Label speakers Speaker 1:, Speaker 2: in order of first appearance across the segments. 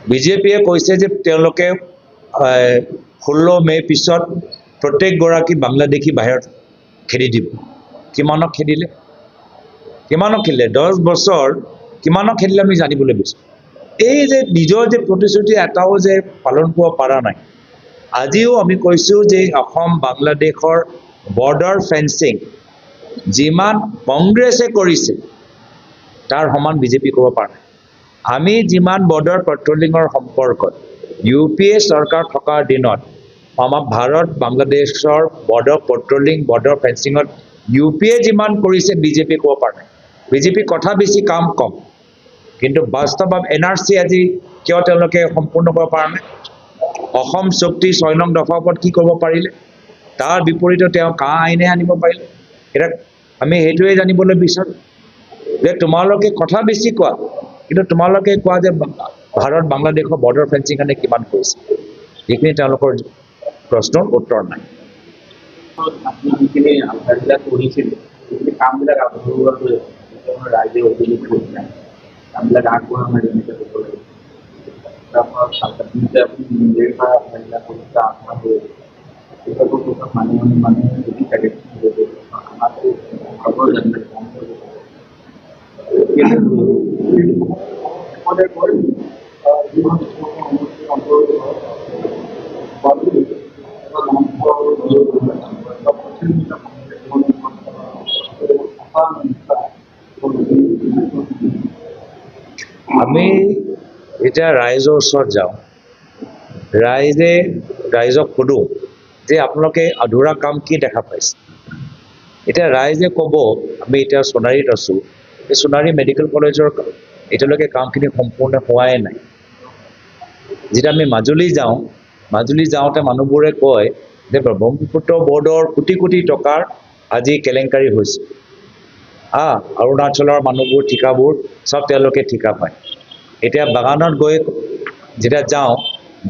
Speaker 1: বিজেপিয়ে কৈছে যে তেওঁলোকে 16 মে পিছত প্ৰত্যেকগৰাকী বাংলাদেশী বাহিৰত খেদি দিব। কিমানক খেদিলে? 10 বছৰ কিমানক খেদিলে আমি জানিবলৈ বিচাৰোঁ। এই যে নিজৰ যে প্ৰতিশ্ৰুতি এটাও যে পালন কৰিব পৰা নাই। আজিও আমি কৈছোঁ যে অসম বাংলাদেশৰ বৰ্ডাৰ ফেন্সিং যিমান কংগ্ৰেছে কৰিছে তাৰ সমান বিজেপি কৰিব পৰা নাই। আমি যিমান বৰ্ডাৰ পেট্ৰলিঙৰ সম্পৰ্কত UPA চৰকাৰ থকাৰ দিনত আমাৰ ভাৰত বাংলাদেশৰ বৰ্ডাৰ পেট্ৰলিং বৰ্ডাৰ ফেন্সিঙত UPA যিমান কৰিছে বিজেপি কৰিব পৰা নাই। বিজেপি কথা বেছি কাম কম, কিন্তু বাস্তৱত NRC আজি কিয় তেওঁলোকে সম্পূৰ্ণ কৰিব পৰা নাই? অসম চুক্তি 6 নং দফাৰ ওপৰত কি কৰিব পাৰিলে? তাৰ বিপৰীতে তেওঁ কা আইনে আনিব পাৰিলে? এটা আমি সেইটোৱে জানিবলৈ বিচাৰোঁ যে তোমালোকে কথা বেছি কোৱা, কিন্তু তোমালোকে কোৱা যে ভাৰত বাংলাদেশৰ বৰ্ডাৰ ফেন্সিং কাৰণে কিমান কৰিছে, এইখিনি তেওঁলোকৰ প্ৰশ্নৰ উত্তৰ নাই।
Speaker 2: আপনি যিখিনি আলোচনাবিলাক কৰিছিলে সেইখিনি কামবিলাক আগবঢ়োৱা হৈ আছে, ৰাইজে অভিযোগ কৰিছে কামবিলাক আগবঢ়োৱা নাই যেনেকৈ হ'ব লাগে। আপুনি নিজে আলোচনাবিলাক কৰিছে আগবঢ়া হৈ আছে সেইবিলাকৰ মানুহে যদি থাকে আমাৰতো খবৰ জানিব
Speaker 1: আমি এতিয়া ৰাইজৰ ওচৰত যাওঁ, ৰাইজক সোধোঁ যে আপোনালোকে আধৰুৱা কাম কি দেখা পাইছে। এতিয়া ৰাইজে ক'ব আমি এতিয়া সোণাৰীত আছোঁ, এই সোণাৰী মেডিকেল কলেজৰ এতিয়ালৈকে কামখিনি সম্পূৰ্ণ হোৱাই নাই। যেতিয়া আমি মাজুলী যাওঁতে মানুহবোৰে কয় যে ব্ৰহ্মপুত্ৰ বৰ্ডৰ কোটি কোটি টকাৰ আজি কেলেংকাৰী হৈছে। অৰুণাচলৰ মানুহবোৰ ঠিকাবোৰ চব তেওঁলোকে ঠিকা পায়। এতিয়া বাগানত গৈ যেতিয়া যাওঁ,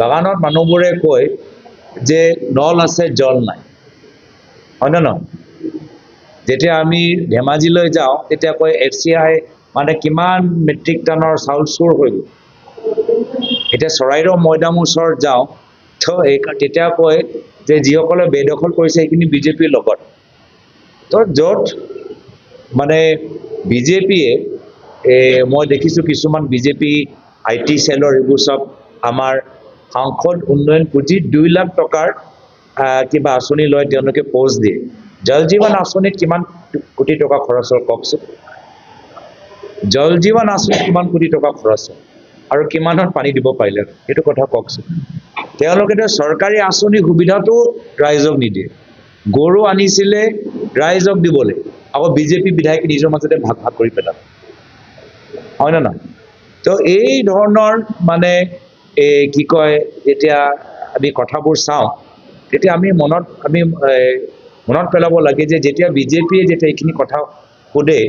Speaker 1: বাগানত মানুহবোৰে কয় যে নল আছে জল নাই, হয় নে নহয়? যেতিয়া আমি ধেমাজিলৈ যাওঁ তেতিয়া কয় FCI মানে কিমান মেট্ৰিক টনৰ চাউল চুৰ হৈ গ'ল। এতিয়া চৰাইদেউ মৈদামৰ ওচৰত যাওঁ তেতিয়া কয় যে যিসকলে বেদখল কৰিছে সেইখিনি বিজেপিৰ লগত। তো য'ত মানে বিজেপিয়ে মই দেখিছোঁ কিছুমান বিজেপি IT চেলৰ এইবোৰ চব আমাৰ সাংসদ উন্নয়ন পুঁজিত 2 লাখ টকাৰ কিবা আঁচনি লৈ তেওঁলোকে পোষ্ট দিয়ে। জল জীৱন আঁচনিত কিমান কোটি টকা খৰচ হ'ল কওকচোন? জল জীৱন আঁচনিত কিমান কোটি টকা খৰচ হ'ল আৰু কিমানত পানী দিব পাৰিলে সেইটো কথা কওকচোন? তেওঁলোকেতো চৰকাৰী আঁচনি সুবিধাটো ৰাইজক নিদিয়ে। গৰু আনিছিলে ৰাইজক দিবলৈ, আকৌ বিজেপি বিধায়কে নিজৰ মাজতে ভাগ ভাগ কৰি পেলালে, হয় নে নহয়? তো এই ধৰণৰ মানে কি কয় যেতিয়া আমি কথাবোৰ চাওঁ তেতিয়া আমি মনত পেলাব লাগে যে যেতিয়া বিজেপিয়ে যেতিয়া এইখিনি কথা সোধে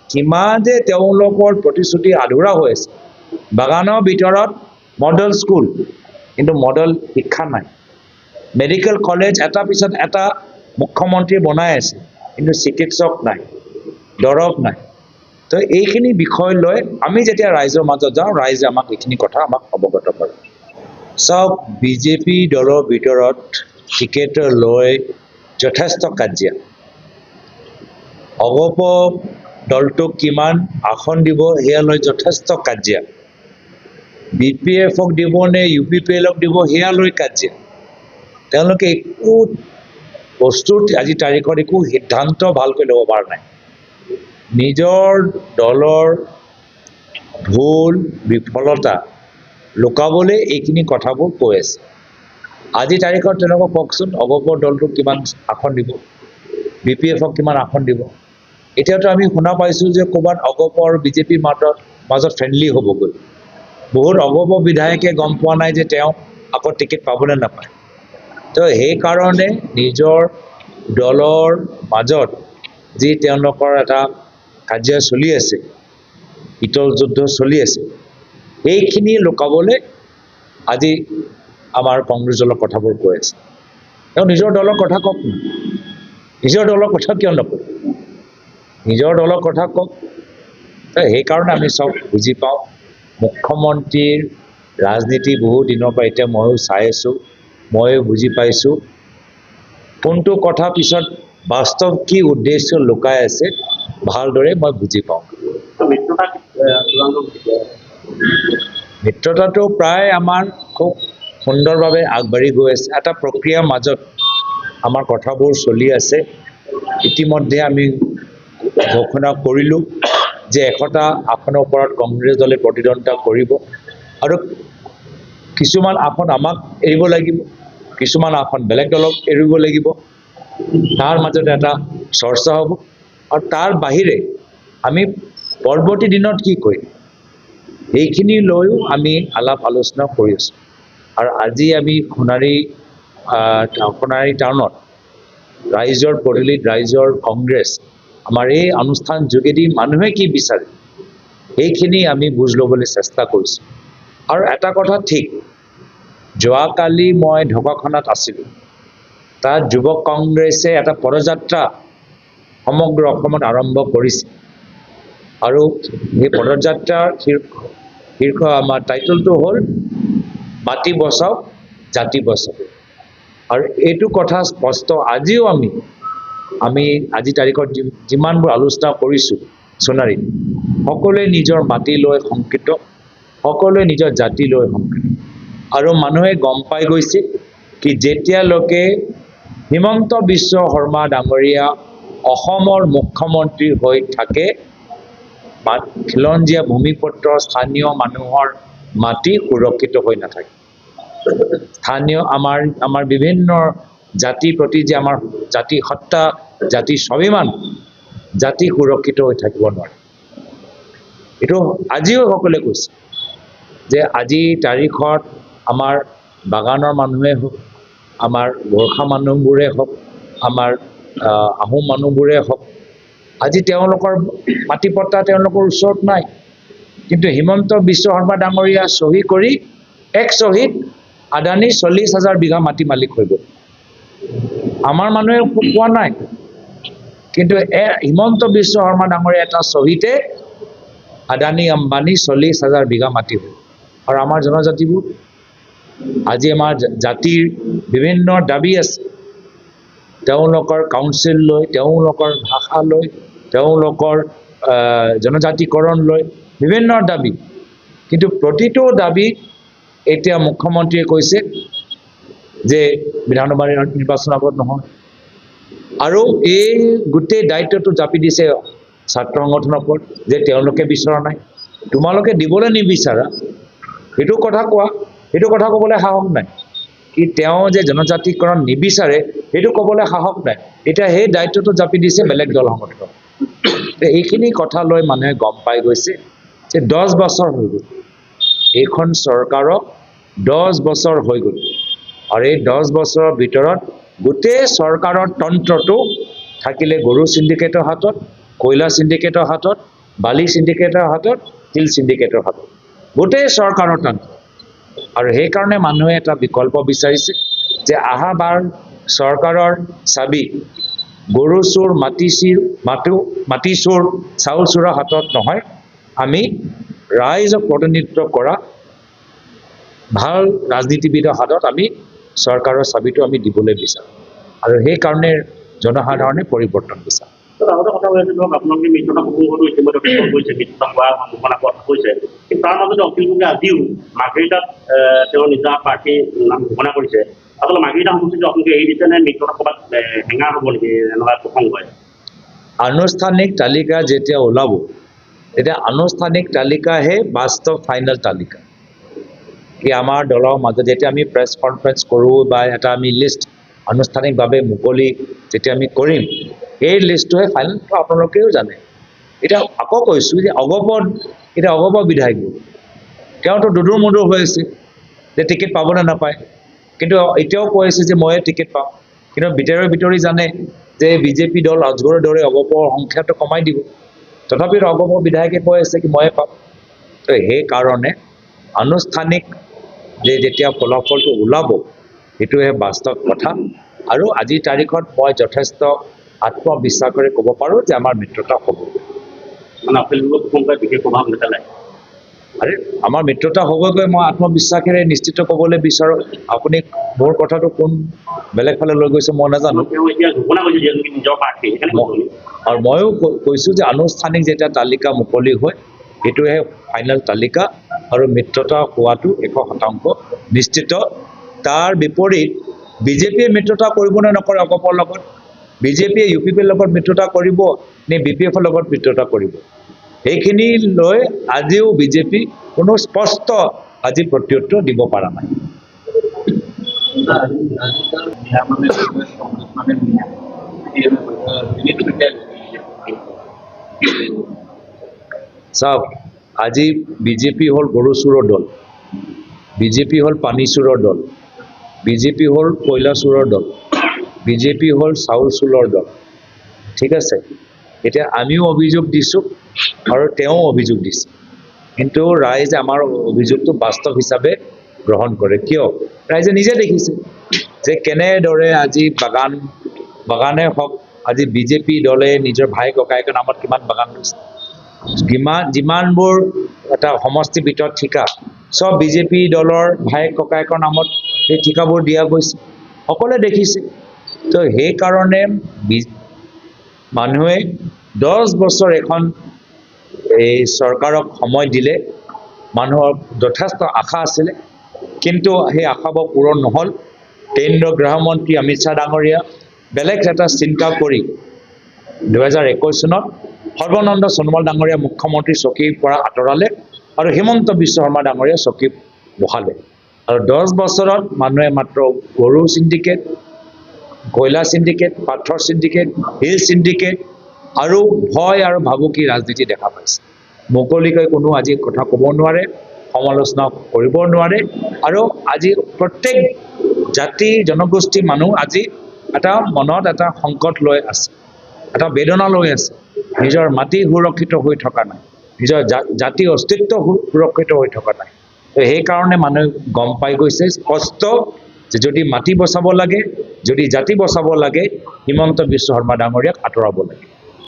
Speaker 1: কিমান যে তেওঁলোকৰ প্ৰতিশ্ৰুতি আধৰুৱা হৈ আছে। বাগানৰ ভিতৰত মডেল স্কুল, কিন্তু মডেল শিক্ষা নাই। মেডিকেল কলেজ এটা পিছত এটা মুখ্যমন্ত্ৰীয়ে বনাই আছে, কিন্তু চিকিৎসক নাই, দৰৱ নাই। তো এইখিনি বিষয় লৈ আমি যেতিয়া ৰাইজৰ মাজত যাওঁ ৰাইজে আমাক এইখিনি কথা অৱগত কৰে। চব বিজেপি দলৰ ভিতৰত টিকেট লৈ যথেষ্ট কাজিয়া। অগপ দলটোক কিমান আসন দিব সেয়া লৈ যথেষ্ট কাজিয়া। BPFক দিব নে UPPLক দিব সেয়া লৈ কাজিয়া। তেওঁলোকে একো বস্তুত আজি তাৰিখত একো সিদ্ধান্ত ভালকৈ ল'ব পৰা নাই। নিজৰ দলৰ ভুল বিফলতা লুকাবলৈ এইখিনি কথাবোৰ কৈ আছে। আজি তাৰিখত তেওঁলোকক কওকচোন অগপৰ দলটোক কিমান আসন দিব, BPFক কিমান আসন দিব? এতিয়াতো আমি শুনা পাইছোঁ যে ক'ৰবাত অগপ আৰু বিজেপিৰ মাজত ফ্ৰেণ্ডলি হ'বগৈ। বহুত অগপ বিধায়কে গম পোৱা নাই যে তেওঁ আকৌ টিকেট পাবলৈ নাপায়। তো সেইকাৰণে নিজৰ দলৰ মাজত যি তেওঁলোকৰ এটা কাজিয়া চলি আছে, শীতল যুদ্ধ চলি আছে, এইখিনি লুকাবলৈ আজি আমাৰ কংগ্ৰেছ দলৰ কথাবোৰ কৈ আছে। তেওঁ নিজৰ দলৰ কথা কওক, নিজৰ দলৰ কথা কিয় নকয়? নিজৰ দলৰ কথা কওক। সেইকাৰণে আমি চব বুজি পাওঁ মুখ্যমন্ত্ৰীৰ ৰাজনীতি বহু দিনৰ পৰা এতিয়া ময়ো চাই আছোঁ, ময়ো বুজি পাইছোঁ কোনটো কথা পিছত বাস্তৱ কি উদ্দেশ্য লুকাই আছে ভালদৰে মই বুজি পাওঁ।
Speaker 2: মিত্ৰতা চূড়ান্ত
Speaker 1: মিত্ৰতাটো প্ৰায় আমাৰ খুব সুন্দৰভাৱে আগবাঢ়ি গৈ আছে। এটা প্ৰক্ৰিয়াৰ মাজত আমাৰ কথাবোৰ চলি আছে। ইতিমধ্যে আমি ঘোষণা কৰিলোঁ যে 100টা আসনৰ ওপৰত কংগ্ৰেছ দলে প্ৰতিদ্বন্দ্বিতা কৰিব আৰু কিছুমান আসন আমাক এৰিব লাগিব, কিছুমান আসন বেলেগ দলক এৰিব লাগিব। তাৰ মাজত এটা চৰ্চা হ'ব আৰু তাৰ বাহিৰে আমি পৰৱৰ্তী দিনত কি কৰিম এইখিনি লৈও আমি আলাপ আলোচনা কৰি আছোঁ। আৰু আজি আমি সোণাৰী টাউনত ৰাইজৰ পদূলিত ৰাইজৰ কংগ্ৰেছ আমাৰ এই অনুষ্ঠান যোগেদি মানুহে কি বিচাৰে এইখিনি আমি বুজ ল'বলৈ চেষ্টা কৰিছোঁ। আৰু এটা কথা ঠিক, যোৱাকালি মই ঢকুৱাখানাত আছিলোঁ, তাত যুৱ কংগ্ৰেছে এটা পদযাত্ৰা সমগ্ৰ অসমত আৰম্ভ কৰিছে আৰু এই পদযাত্ৰাৰ শীৰ্ষ আমাৰ টাইটেলটো হ'ল মাটি বচাওক জাতি বচাওক। আৰু এইটো কথা স্পষ্ট আজিও আমি আজি তাৰিখত যিমানবোৰ আলোচনা কৰিছোঁ সোণাৰীত, সকলোৱে নিজৰ মাটি লৈ শংকিত, সকলোৱে নিজৰ জাতি লৈ শংকিত। আৰু মানুহে গম পাই গৈছে কি যেতিয়ালৈকে হিমন্ত বিশ্ব শৰ্মা ডাঙৰীয়া অসমৰ মুখ্যমন্ত্ৰী হৈ থাকে, খিলঞ্জীয়া ভূমিপুত্ৰ স্থানীয় মানুহৰ মাটি সুৰক্ষিত হৈ নাথাকে। স্থানীয় আমাৰ বিভিন্ন জাতিৰ প্ৰতি যে আমাৰ জাতি সত্তা, জাতি স্বাভিমান, জাতি সুৰক্ষিত হৈ থাকিব নোৱাৰে। এইটো আজিও সকলোৱে কৈছে যে আজিৰ তাৰিখত আমাৰ বাগানৰ মানুহে হওক, আমাৰ গোৰ্খা মানুহবোৰে হওক, আমাৰ আহোম মানুহবোৰে হওক, আজি তেওঁলোকৰ মাটি পট্টা তেওঁলোকৰ ওচৰত নাই। কিন্তু হিমন্ত বিশ্ব শৰ্মা ডাঙৰীয়া চহী কৰি এক চহীত আদানী 40,000 বিঘা মাটি মালিক হৈ গ'ল। আমাৰ মানুহে পোৱা নাই, কিন্তু হিমন্ত বিশ্ব শৰ্মা ডাঙৰীয়া এটা চহীতে আদানী আম্বানী 40,000 বিঘা মাটি হ'ল। আৰু আমাৰ জনজাতিবোৰ আজি আমাৰ জাতিৰ বিভিন্ন দাবী আছে, তেওঁলোকৰ কাউন্সিল লৈ, তেওঁলোকৰ ভাষা লৈ, তেওঁলোকৰ জনজাতিকৰণ লৈ বিভিন্ন দাবী। কিন্তু প্ৰতিটো দাবী এতিয়া মুখ্যমন্ত্ৰীয়ে কৈছে যে বিধানসভা নিৰ্বাচনৰ আগত নহয়। আৰু এই গোটেই দায়িত্বটো জাপি দিছে ছাত্ৰ সংগঠনৰ ওপৰত যে তেওঁলোকে বিচৰা নাই। তোমালোকে দিবলৈ নিবিচাৰা সেইটো কথা কোৱা, সেইটো কথা ক'বলৈ সাহস নাই। কি তেওঁ যে জনজাতিকৰণ নিবিচাৰে সেইটো ক'বলৈ সাহস নাই। এতিয়া সেই দায়িত্বটো জাপি দিছে বেলেগ দল সংগঠন। এইখিনি কথা লৈ মানুহে গম পাই গৈছে যে 10 বছৰ হৈ গ'ল, এইখন চৰকাৰক 10 বছৰ হৈ গ'ল। আৰু এই 10 বছৰৰ ভিতৰত গোটেই চৰকাৰৰ তন্ত্ৰটো থাকিলে গৰু চিণ্ডিকেটৰ হাতত, কয়লা চিণ্ডিকেটৰ হাতত, বালি চিণ্ডিকেটৰ হাতত, শিল চিণ্ডিকেটৰ হাতত, গোটেই চৰকাৰৰ তন্ত্ৰ। আৰু সেইকাৰণে মানুহে এটা বিকল্প বিচাৰিছে যে আহাবাৰ চৰকাৰৰ চাবি গৰু চোৰ, মাটি চোৰ, চাউল চোৰৰ হাতত নহয়, আমি ৰাইজক প্ৰতিনিধিত্ব কৰা ভাল ৰাজনীতিবিদৰ হাতত আমি চৰকাৰৰ চাবিটো আমি দিবলৈ বিচাৰোঁ। আৰু সেইকাৰণে জনসাধাৰণে পৰিৱৰ্তন বিচাৰে।
Speaker 2: আগতে কথা কৈছে ধৰক আপোনালোকে মিত্ৰতা প্ৰসংগটো ইতিমধ্যে কৈছে, মিত্ৰতা হোৱাৰ সম্ভাৱনা কথা কৈছে, কিন্তু তাৰ মাজতে অখিল গগৈয়ে আজিও মাৰ্ঘেৰিটাত তেওঁ নিজা প্ৰাৰ্থীৰ নাম ঘোষণা কৰিছে। আচলতে মাৰ্ঘেৰিটা সমষ্টিটো আপোনালোকে এৰি দিছে নে মিত্ৰতা ক'ৰবাত হেঙাৰ হ'ব নেকি এনেকুৱা প্ৰসংগ হয়?
Speaker 1: আনুষ্ঠানিক তালিকা যেতিয়া ওলাব তেতিয়া আনুষ্ঠানিক তালিকাহে বাস্তৱ ফাইনেল তালিকা। কি আমাৰ দলৰ মাজত যেতিয়া আমি প্ৰেছ কনফাৰেঞ্চ কৰোঁ বা এটা আমি লিষ্ট আনুষ্ঠানিকভাৱে মুকলি যেতিয়া আমি কৰিম, এই লিষ্টটোহে ফাইনেল। আপোনালোকেও জানে। এতিয়া আকৌ কৈছোঁ যে অগপ বিধায়ক তেওঁতো দুদূৰ মুদূৰ হৈ আছে যে টিকেট পাব নে নাপায়, কিন্তু এতিয়াও কৈ আছে যে ময়ে টিকেট পাম। কিন্তু ভিতৰি জানে যে বিজেপি দল আজগৰৰ দৰে অগপৰ সংখ্যাটো কমাই দিব। তথাপিও অগপ বিধায়কে কৈ আছে কি ময়ে পাম। তো সেইকাৰণে আনুষ্ঠানিক যেতিয়া ফলাফলটো ওলাব সেইটোহে বাস্তৱ কথা। আৰু আজিৰ তাৰিখত মই যথেষ্ট আত্মবিশ্বাসেৰে ক'ব পাৰোঁ যে আমাৰ মিত্ৰতা হ'ব।
Speaker 2: মানে অখিল গগৈৰ প্ৰসংগই বিশেষ প্ৰভাৱ নেপেলায়।
Speaker 1: আৰে আমাৰ মিত্ৰতা হ'বগৈ, মই আত্মবিশ্বাসেৰে নিশ্চিত ক'বলৈ বিচাৰোঁ। আপুনি মোৰ কথাটো কোন বেলেগ ফালে লৈ গৈছে মই নাজানো।
Speaker 2: তেওঁ এতিয়া ঘোষণা কৰিছে যিহেতু নিজৰ প্ৰাৰ্থী, সেইকাৰণে কৈছোঁ।
Speaker 1: আৰু ময়ো কৈছোঁ যে আনুষ্ঠানিক যেতিয়া তালিকা মুকলি হয় সেইটোহে ফাইনেল তালিকা, আৰু মিত্ৰতা হোৱাটো 100% নিশ্চিত। তাৰ বিপৰীত বিজেপিয়ে মিত্ৰতা কৰিব নে নকৰে অগপৰ লগত, বিজেপিয়ে UPPৰ লগত মিত্ৰতা কৰিব নে BPFৰ লগত মিত্ৰতা কৰিব, সেইখিনি লৈ আজিও বিজেপি কোনো স্পষ্ট আজি প্ৰত্যুত্তৰ দিব পৰা নাই। চাওক, আজি বিজেপি হ'ল গৰু চোৰৰ দল, বিজেপি হ'ল পানী চোৰৰ দল, বিজেপি হ'ল কয়লা চোৰৰ দল, বিজেপি হ'ল চাউল চোৰৰ দল। ঠিক আছে, এতিয়া আমিও অভিযোগ দিছোঁ আৰু তেওঁ অভিযোগ দিছে, কিন্তু ৰাইজে আমাৰ অভিযোগটো বাস্তৱ হিচাপে গ্ৰহণ কৰে। কিয়? ৰাইজে নিজে দেখিছে যে কেনেদৰে আজি বাগানে হওক, আজি বিজেপি দলে নিজৰ ভাই ককায়েকৰ নামত কিমান বাগান লৈছে, যিমানবোৰ এটা সমষ্টিৰ ভিতৰত ঠিকা চব বিজেপি দলৰ ভাই ককায়েকৰ নামত সেই ঠিকাবোৰ দিয়া গৈছে, সকলোৱে দেখিছে। তো সেইকাৰণে মানুহে 10 বছৰ এখন এই চৰকাৰক সময় দিলে, মানুহৰ যথেষ্ট আশা আছিলে, কিন্তু সেই আশাবোৰ পূৰণ নহ'ল। কেন্দ্ৰীয় গৃহমন্ত্ৰী অমিত শ্বাহ ডাঙৰীয়া বেলেগ এটা চিন্তা কৰি 2021 চনত সৰ্বানন্দ সোণোৱাল ডাঙৰীয়া মুখ্যমন্ত্ৰী চকীৰ পৰা আঁতৰালে আৰু হিমন্ত বিশ্ব শৰ্মা ডাঙৰীয়া চকী বহালে। আৰু 10 বছৰত মানুহে মাত্ৰ গৰু চিণ্ডিকেট, কয়লা চিণ্ডিকেট, পাথৰ চিণ্ডিকেট, শিল চিণ্ডিকেট আৰু ভয় আৰু ভাবুকি ৰাজনীতি দেখা পাইছে। মুকলিকৈ কোনো আজি কথা ক'ব নোৱাৰে, সমালোচনা কৰিব নোৱাৰে, আৰু আজি প্ৰত্যেক জাতি জনগোষ্ঠীৰ মানুহ আজি এটা মনত এটা সংকট লৈ আছে, এটা বেদনা লৈ আছে। নিজৰ মাটি সুৰক্ষিত হৈ থকা নাই, নিজৰ জাতি অস্তিত্ব সুৰক্ষিত হৈ থকা নাই। তো সেইকাৰণে মানুহে গম পাই গৈছে স্পষ্ট যে যদি মাটি বচাব লাগে, যদি জাতি বচাব লাগে, হিমন্ত বিশ্ব শৰ্মা ডাঙৰীয়াক আঁতৰাব লাগে।